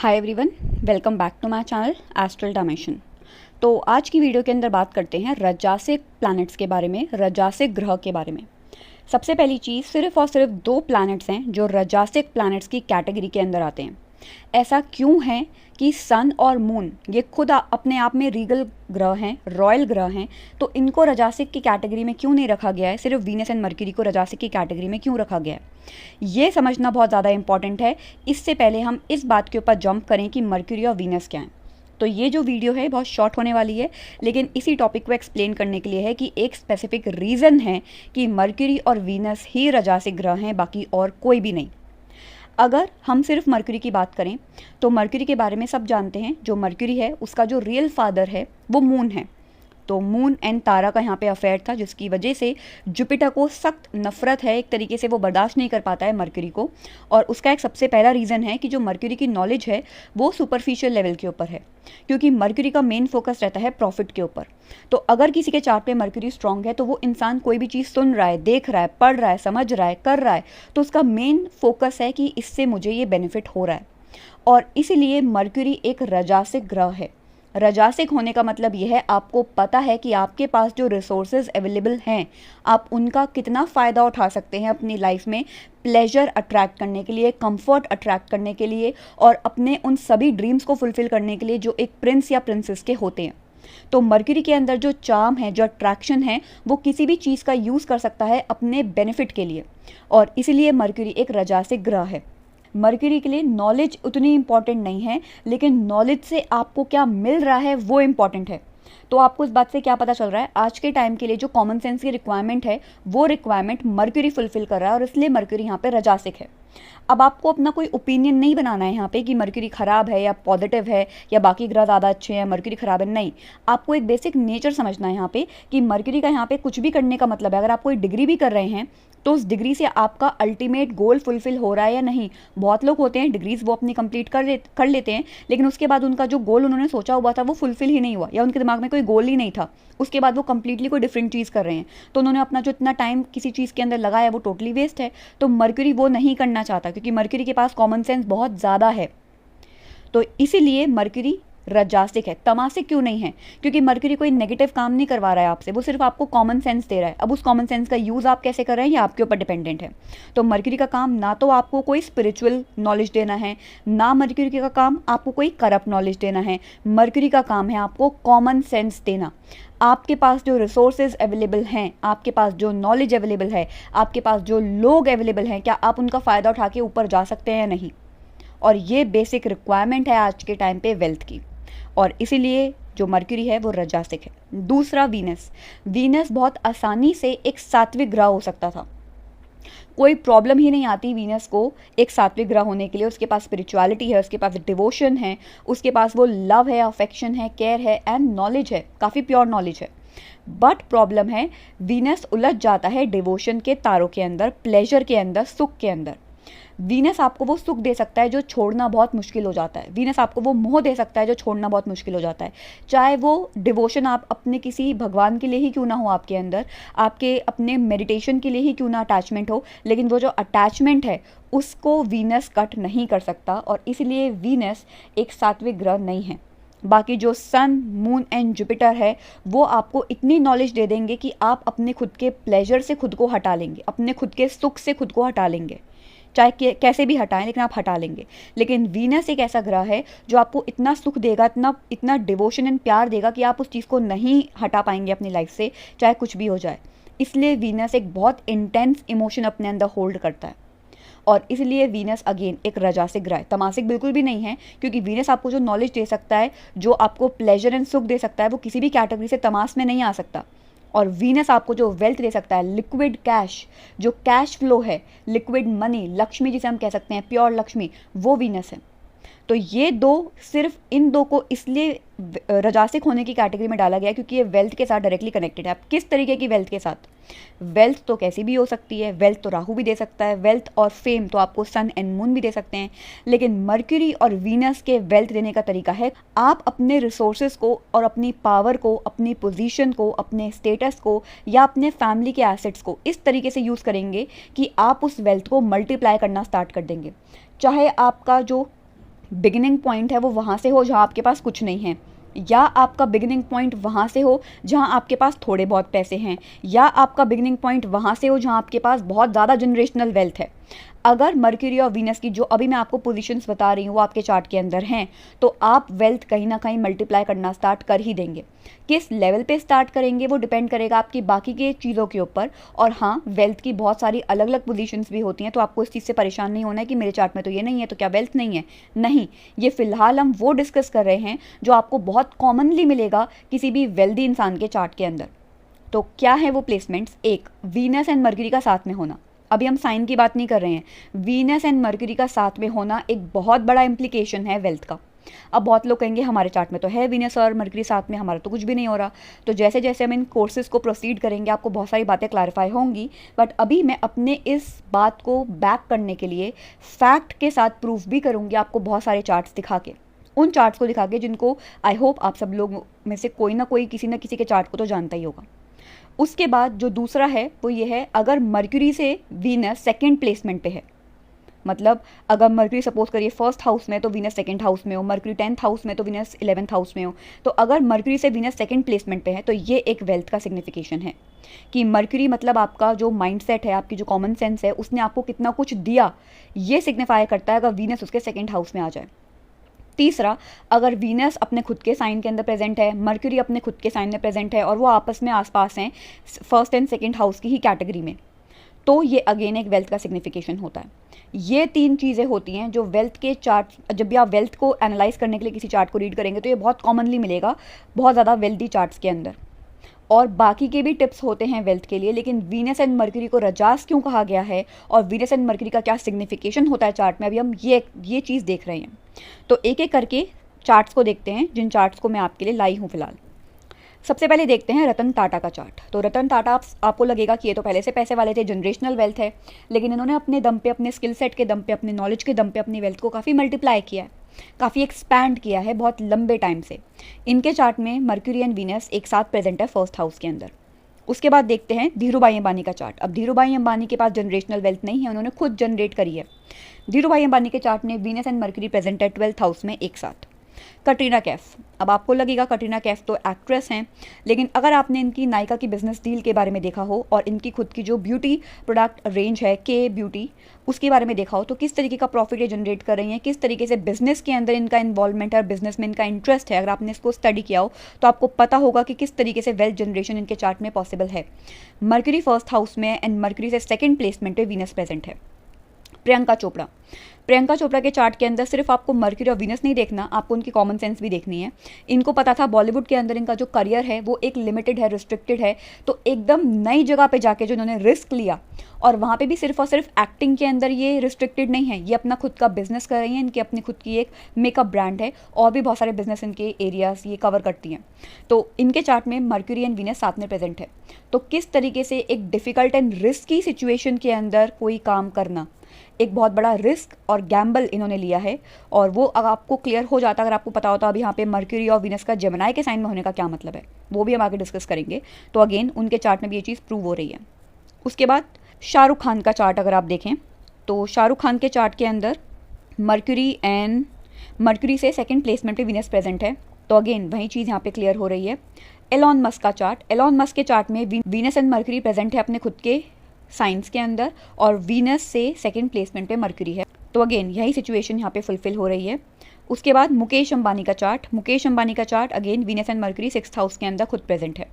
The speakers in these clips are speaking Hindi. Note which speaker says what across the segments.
Speaker 1: Hi everyone, welcome back to my channel Astral Dimension. तो आज की वीडियो के अंदर बात करते हैं रजासिक प्लैनेट्स के बारे में, रजासिक ग्रह के बारे में। सबसे पहली चीज़, सिर्फ और सिर्फ 2 प्लैनेट्स हैं जो रजासिक प्लैनेट्स की कैटेगरी के अंदर आते हैं। ऐसा क्यों है कि सन और मून ये खुद अपने आप में रीगल ग्रह हैं, रॉयल ग्रह हैं, तो इनको रजासिक की कैटेगरी में क्यों नहीं रखा गया है? सिर्फ वीनस एंड मर्क्यूरी को रजासिक की कैटेगरी में क्यों रखा गया है, ये समझना बहुत ज़्यादा इंपॉर्टेंट है। इससे पहले हम इस बात के ऊपर जंप करें कि मर्क्यूरी और वीनस क्या हैं। तो ये जो वीडियो है बहुत शॉर्ट होने वाली है, लेकिन इसी टॉपिक को एक्सप्लेन करने के लिए है कि एक स्पेसिफिक रीज़न है कि मर्क्यूरी और वीनस ही रजासिक ग्रह हैं, बाकी और कोई भी नहीं। अगर हम सिर्फ मर्क्यूरी की बात करें तो मर्क्यूरी के बारे में सब जानते हैं। जो मर्क्यूरी है उसका जो रियल फादर है वो मून है। तो मून एंड तारा का यहाँ पे अफेयर था, जिसकी वजह से जुपिटर को सख्त नफरत है, एक तरीके से वो बर्दाश्त नहीं कर पाता है मर्क्यूरी को। और उसका एक सबसे पहला रीज़न है कि जो मर्क्यूरी की नॉलेज है वो सुपरफिशियल लेवल के ऊपर है, क्योंकि मर्क्यूरी का मेन फोकस रहता है प्रॉफिट के ऊपर। तो अगर किसी के चार्ट पे मर्क्यूरी स्ट्रांग है तो वो इंसान कोई भी चीज़ सुन रहा है, देख रहा है, पढ़ रहा है, समझ रहा है, कर रहा है, तो उसका मेन फोकस है कि इससे मुझे ये बेनिफिट हो रहा है। और इसीलिए मर्क्यूरी एक रजासिक ग्रह है। रजासिक होने का मतलब यह है, आपको पता है कि आपके पास जो रिसोर्सेज अवेलेबल हैं आप उनका कितना फ़ायदा उठा सकते हैं अपनी लाइफ में, प्लेजर अट्रैक्ट करने के लिए, कंफर्ट अट्रैक्ट करने के लिए, और अपने उन सभी ड्रीम्स को फुलफिल करने के लिए जो एक प्रिंस या प्रिंसेस के होते हैं। तो मर्क्यूरी के अंदर जो चार्म है, जो अट्रैक्शन है, वो किसी भी चीज़ का यूज़ कर सकता है अपने बेनिफिट के लिए, और इसीलिए मर्क्यूरी एक रजासिक ग्रह है। मर्क्यूरी के लिए नॉलेज उतनी इंपॉर्टेंट नहीं है, लेकिन नॉलेज से आपको क्या मिल रहा है वो इम्पॉर्टेंट है। तो आपको इस बात से क्या पता चल रहा है, आज के टाइम के लिए जो कॉमन सेंस की रिक्वायरमेंट है वो रिक्वायरमेंट मर्क्यूरी फुलफिल कर रहा है, और इसलिए मर्क्यूरी यहाँ पे रजासिक है। अब आपको अपना कोई ओपिनियन नहीं बनाना है यहाँ पे कि मर्क्यूरी खराब है या पॉजिटिव है या बाकी ग्रह ज़्यादा अच्छे हैं, मर्क्यूरी खराब है। नहीं, आपको एक बेसिक नेचर समझना है यहाँ पे कि मर्क्यूरी का यहाँ पे कुछ भी करने का मतलब है, अगर आप कोई डिग्री भी कर रहे हैं तो उस डिग्री से आपका अल्टीमेट गोल फुलफिल हो रहा है या नहीं। बहुत लोग होते हैं डिग्रीज वो अपनी कंप्लीट कर लेते हैं, लेकिन उसके बाद उनका जो गोल उन्होंने सोचा हुआ था वो फुलफिल ही नहीं हुआ, या उनके दिमाग में कोई गोल ही नहीं था, उसके बाद वो कंप्लीटली कोई डिफरेंट चीज़ कर रहे हैं, तो उन्होंने अपना जो इतना टाइम किसी चीज़ के अंदर लगाया वो टोटली वेस्ट है। तो मर्क्यूरी वो नहीं करना चाहता, क्योंकि मर्क्यूरी के पास कॉमन सेंस बहुत ज़्यादा है। तो इसीलिए मर्क्यूरी रजासिक है। तमासिक क्यों नहीं है? क्योंकि मर्क्यूरी कोई नेगेटिव काम नहीं करवा रहा है आपसे, वो सिर्फ आपको कॉमन सेंस दे रहा है। अब उस कॉमन सेंस का यूज़ आप कैसे कर रहे हैं ये आपके ऊपर डिपेंडेंट है। तो मर्क्यूरी का काम ना तो आपको कोई स्पिरिचुअल नॉलेज देना है, ना मर्क्यूरी का काम आपको कोई करप्ट नॉलेज देना है। मर्क्यूरी का काम है आपको कॉमन सेंस देना। आपके पास जो रिसोर्सेज अवेलेबल हैं, आपके पास जो नॉलेज अवेलेबल है, आपके पास जो लोग अवेलेबल हैं, क्या आप उनका फ़ायदा उठा के ऊपर जा सकते हैं या नहीं। और ये बेसिक रिक्वायरमेंट है आज के टाइम पे वेल्थ की, और इसीलिए जो मर्क्यूरी है वो रजासिक है। दूसरा वीनस। वीनस बहुत आसानी से एक सात्विक ग्रह हो सकता था, कोई प्रॉब्लम ही नहीं आती वीनस को एक सात्विक ग्रह होने के लिए। उसके पास स्पिरिचुअलिटी है, उसके पास डिवोशन है, उसके पास वो लव है, अफेक्शन है, केयर है एंड नॉलेज है, काफ़ी प्योर नॉलेज है। बट प्रॉब्लम है, वीनस उलझ जाता है डिवोशन के तारों के अंदर, प्लेजर के अंदर, सुख के अंदर। वीनस आपको वो सुख दे सकता है जो छोड़ना बहुत मुश्किल हो जाता है। वीनस आपको वो मोह दे सकता है जो छोड़ना बहुत मुश्किल हो जाता है। चाहे वो डिवोशन आप अपने किसी भगवान के लिए ही क्यों ना हो, आपके अंदर आपके अपने मेडिटेशन के लिए ही क्यों ना अटैचमेंट हो, लेकिन वो जो अटैचमेंट है उसको वीनस कट नहीं कर सकता, और इसलिए वीनस एक सात्विक ग्रह नहीं है। बाकी जो सन, मून एंड जुपिटर है वो आपको इतनी नॉलेज दे देंगे कि आप अपने खुद के प्लेजर से खुद को हटा लेंगे, अपने खुद के सुख से खुद को हटा लेंगे, चाहे कैसे भी हटाएं लेकिन आप हटा लेंगे। लेकिन वीनस एक ऐसा ग्रह है जो आपको इतना सुख देगा, इतना डिवोशन एंड प्यार देगा कि आप उस चीज़ को नहीं हटा पाएंगे अपनी लाइफ से, चाहे कुछ भी हो जाए। इसलिए वीनस एक बहुत इंटेंस इमोशन अपने अंदर होल्ड करता है, और इसलिए वीनस अगेन एक रजासिक ग्रह है। तमासिक बिल्कुल भी नहीं है, क्योंकि वीनस आपको जो नॉलेज दे सकता है, जो आपको प्लेजर एंड सुख दे सकता है, वो किसी भी कैटेगरी से तमास में नहीं आ सकता। और वीनस आपको जो वेल्थ दे सकता है, लिक्विड कैश, जो कैश फ्लो है, लिक्विड मनी, लक्ष्मी जिसे हम कह सकते हैं, प्योर लक्ष्मी, वो वीनस है। तो ये दो, सिर्फ इन दो को इसलिए रजासिक होने की कैटेगरी में डाला गया क्योंकि ये वेल्थ के साथ डायरेक्टली कनेक्टेड है। आप किस तरीके की वेल्थ के साथ? वेल्थ तो कैसी भी हो सकती है, वेल्थ तो राहु भी दे सकता है, वेल्थ और फेम तो आपको सन एंड मून भी दे सकते हैं, लेकिन मर्क्यूरी और वीनस के वेल्थ देने का तरीका है, आप अपने रिसोर्सेज को और अपनी पावर को, अपनी पोजीशन को, अपने स्टेटस को या अपने फैमिली के एसेट्स को इस तरीके से यूज़ करेंगे कि आप उस वेल्थ को मल्टीप्लाई करना स्टार्ट कर देंगे। चाहे आपका जो बिगिनिंग पॉइंट है वो वहाँ से हो जहाँ आपके पास कुछ नहीं है, या आपका बिगिनिंग पॉइंट वहाँ से हो जहाँ आपके पास थोड़े बहुत पैसे हैं, या आपका बिगिनिंग पॉइंट वहाँ से हो जहाँ आपके पास बहुत ज़्यादा जनरेशनल वेल्थ है। अगर मर्क्यूरी और वीनस की जो अभी मैं आपको पोजीशंस बता रही हूँ वो आपके चार्ट के अंदर हैं, तो आप वेल्थ कहीं ना कहीं मल्टीप्लाई करना स्टार्ट कर ही देंगे। किस लेवल पे स्टार्ट करेंगे वो डिपेंड करेगा आपकी बाकी के चीज़ों के ऊपर। और हाँ, वेल्थ की बहुत सारी अलग अलग पोजीशंस भी होती हैं, तो आपको इस चीज़ से परेशान नहीं होना है कि मेरे चार्ट में तो ये नहीं है तो क्या वेल्थ नहीं है। नहीं, ये फिलहाल हम वो डिस्कस कर रहे हैं जो आपको बहुत कॉमनली मिलेगा किसी भी वेल्दी इंसान के चार्ट के अंदर। तो क्या है वो प्लेसमेंट्स? एक, वीनस एंड मर्क्यूरी का साथ में होना। अभी हम साइन की बात नहीं कर रहे हैं, वीनस एंड मर्क्यूरी का साथ में होना एक बहुत बड़ा इंप्लीकेशन है वेल्थ का। अब बहुत लोग कहेंगे हमारे चार्ट में तो है वीनस और मर्क्यूरी साथ में, हमारा तो कुछ भी नहीं हो रहा। तो जैसे जैसे हम इन कोर्सेज को प्रोसीड करेंगे आपको बहुत सारी बातें क्लैरिफाई होंगी, बट अभी मैं अपने इस बात को बैक करने के लिए फैक्ट के साथ प्रूफ भी करूँगी आपको बहुत सारे चार्ट्स दिखा के, उन चार्ट्स को दिखा के जिनको आई होप आप सब लोग में से कोई ना कोई किसी न किसी के चार्ट को तो जानता ही होगा। उसके बाद जो दूसरा है वो ये है, अगर मर्क्यूरी से वीनस सेकंड प्लेसमेंट पे है, मतलब अगर मर्क्यूरी सपोज करिए फर्स्ट हाउस में तो वीनस सेकंड हाउस में हो, मर्क्यूरी 10th हाउस में तो वीनस 11th हाउस में हो, तो अगर मर्क्यूरी से वीनस सेकंड प्लेसमेंट पे है तो ये एक वेल्थ का सिग्निफिकेशन है कि मर्क्यूरी मतलब आपका जो माइंडसेट है, आपकी जो कॉमन सेंस है, उसने आपको कितना कुछ दिया, ये सिग्निफाई करता है अगर वीनस उसके सेकंड हाउस में आ जाए। तीसरा, अगर वीनस अपने खुद के साइन के अंदर प्रेजेंट है, मर्क्यूरी अपने खुद के साइन में प्रेजेंट है और वो आपस में आसपास हैं फर्स्ट एंड सेकंड हाउस की ही कैटेगरी में, तो ये अगेन एक वेल्थ का सिग्निफिकेशन होता है। ये तीन चीज़ें होती हैं जो वेल्थ के चार्ट, जब भी आप वेल्थ को एनालाइज करने के लिए किसी चार्ट को रीड करेंगे तो ये बहुत कॉमनली मिलेगा बहुत ज़्यादा वेल्थी चार्ट्स के अंदर। और बाकी के भी टिप्स होते हैं वेल्थ के लिए, लेकिन वीनस एंड मर्क्यूरी को रजास क्यों कहा गया है और वीनस एंड मर्क्यूरी का क्या सिग्निफिकेशन होता है चार्ट में, अभी हम ये चीज़ देख रहे हैं। तो एक एक करके चार्ट्स को देखते हैं, जिन चार्ट्स को मैं आपके लिए लाई हूँ फिलहाल। सबसे पहले देखते हैं रतन टाटा का चार्ट। तो रतन टाटा आपको लगेगा कि ये तो पहले से पैसे वाले थे, जनरेशनल वेल्थ है, लेकिन इन्होंने अपने दम पे, अपने स्किल सेट के दम पे, अपने नॉलेज के दम पे अपनी वेल्थ को काफ़ी मल्टीप्लाई किया है, काफ़ी एक्सपैंड किया है बहुत लंबे टाइम से। इनके चार्ट में मर्क्यूरी एंड वीनस एक साथ प्रेजेंट है फर्स्ट हाउस के अंदर। उसके बाद देखते हैं धीरूभाई अंबानी का चार्ट। अब धीरूभाई अंबानी के पास जनरेशनल वेल्थ नहीं है, उन्होंने खुद जनरेट करी है। धीरूभाई अंबानी के चार्ट में वीनस एंड मर्क्यूरी प्रेजेंट है 12th हाउस में एक साथ। कटरीना कैफ, अब आपको लगेगा कटरीना कैफ तो एक्ट्रेस हैं, लेकिन अगर आपने इनकी नायका की बिजनेस डील के बारे में देखा हो और इनकी खुद की जो ब्यूटी प्रोडक्ट रेंज है के ब्यूटी, उसके बारे में देखा हो तो किस तरीके का प्रॉफिट ये जनरेट कर रही हैं, किस तरीके से बिजनेस के अंदर इनका इन्वॉल्वमेंट है और बिजनेस में इनका इंटरेस्ट है, अगर आपने इसको स्टडी किया हो तो आपको पता होगा कि किस तरीके से वेल्थ जनरेशन इनके चार्ट में पॉसिबल है। मर्क्यूरी फर्स्ट हाउस में एंड मर्क्यूरी से सेकेंड प्लेसमेंट पे वीनस प्रेजेंट है। प्रियंका चोपड़ा, प्रियंका चोपड़ा के चार्ट के अंदर सिर्फ आपको मर्क्यूरी और वीनस नहीं देखना, आपको उनकी कॉमन सेंस भी देखनी है। इनको पता था बॉलीवुड के अंदर इनका जो करियर है वो एक लिमिटेड है, रिस्ट्रिक्टेड है, तो एकदम नई जगह पे जाके जो इन्होंने रिस्क लिया, और वहाँ पे भी सिर्फ और सिर्फ एक्टिंग के अंदर ये रिस्ट्रिक्टेड नहीं है, ये अपना खुद का बिजनेस कर रही हैं, इनकी अपनी खुद की एक मेकअप ब्रांड है और भी बहुत सारे बिजनेस इनके एरियाज ये कवर करती हैं। तो इनके चार्ट में मर्क्यूरी एंड वीनस साथ में प्रेजेंट है। तो किस तरीके से एक डिफ़िकल्ट एंड रिस्की सिचुएशन के अंदर कोई काम करना, एक बहुत बड़ा रिस्क और गैम्बल इन्होंने लिया है, और वो अगर आपको क्लियर हो जाता, अगर आपको पता होता अभी यहाँ पे मर्क्यूरी और वीनस का जेमिनी के साइन में होने का क्या मतलब है, वो भी हम आगे डिस्कस करेंगे। तो अगेन उनके चार्ट में भी ये चीज़ प्रूव हो रही है। उसके बाद शाहरुख खान का चार्ट अगर आप देखें तो शाहरुख खान के चार्ट के अंदर मर्क्यूरी से सेकेंड प्लेसमेंट पे वीनस प्रेजेंट है, तो अगेन वही चीज़ यहाँ पे क्लियर हो रही है। एलॉन मस्क का चार्ट, एलॉन मस्क के चार्ट में वीनस एंड मर्क्यूरी प्रेजेंट है अपने खुद के साइंस के अंदर, और वीनस से सेकंड प्लेसमेंट पे मर्क्यूरी है, तो अगेन यही सिचुएशन यहाँ पे फुलफिल हो रही है। उसके बाद मुकेश अंबानी का चार्ट, मुकेश अंबानी का chart again Venus and mercury 6th house के अंदर खुद प्रेजेंट है।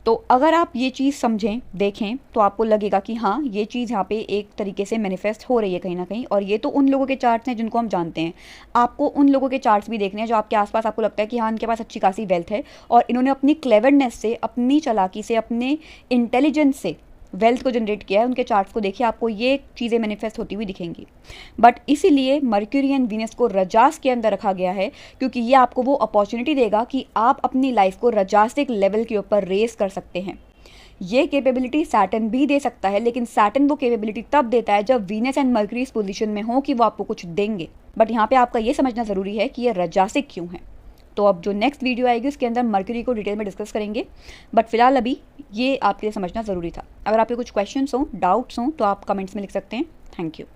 Speaker 1: तो अगर आप ये चीज़ समझें, देखें, तो आपको लगेगा कि हाँ ये चीज़ यहाँ पे एक तरीके से मैनिफेस्ट हो रही है कहीं ना कहीं, और ये तो उन लोगों के चार्ट्स हैं जिनको हम जानते हैं। आपको उन लोगों के चार्ट्स भी देखने हैं जो आपके आसपास आपको लगता है कि हाँ इनके पास अच्छी खासी वेल्थ है, और इन्होंने अपनी क्लेवरनेस से, अपनी चालाकी से, अपने इंटेलिजेंस से वेल्थ को जनरेट किया है। उनके चार्ट्स को देखिए, आपको ये चीज़ें मैनिफेस्ट होती हुई दिखेंगी। बट इसीलिए मर्क्यूरी एंड वीनस को रजास के अंदर रखा गया है, क्योंकि ये आपको वो अपॉर्चुनिटी देगा कि आप अपनी लाइफ को रजासिक लेवल के ऊपर रेस कर सकते हैं। ये कैपेबिलिटी सैटर्न भी दे सकता है, लेकिन सैटर्न वो कैपेबिलिटी तब देता है जब वीनस एंड मर्क्यूरी इस पोजीशन में हो कि वो आपको कुछ देंगे। बट यहाँ पे आपका ये समझना ज़रूरी है कि ये रजासिक क्यों है। तो अब जो नेक्स्ट वीडियो आएगी उसके अंदर मर्क्यूरी को डिटेल में डिस्कस करेंगे, बट फिलहाल अभी ये आपके लिए समझना ज़रूरी था। अगर आपके कुछ क्वेश्चंस हों, डाउट्स हों, तो आप कमेंट्स में लिख सकते हैं। Thank you.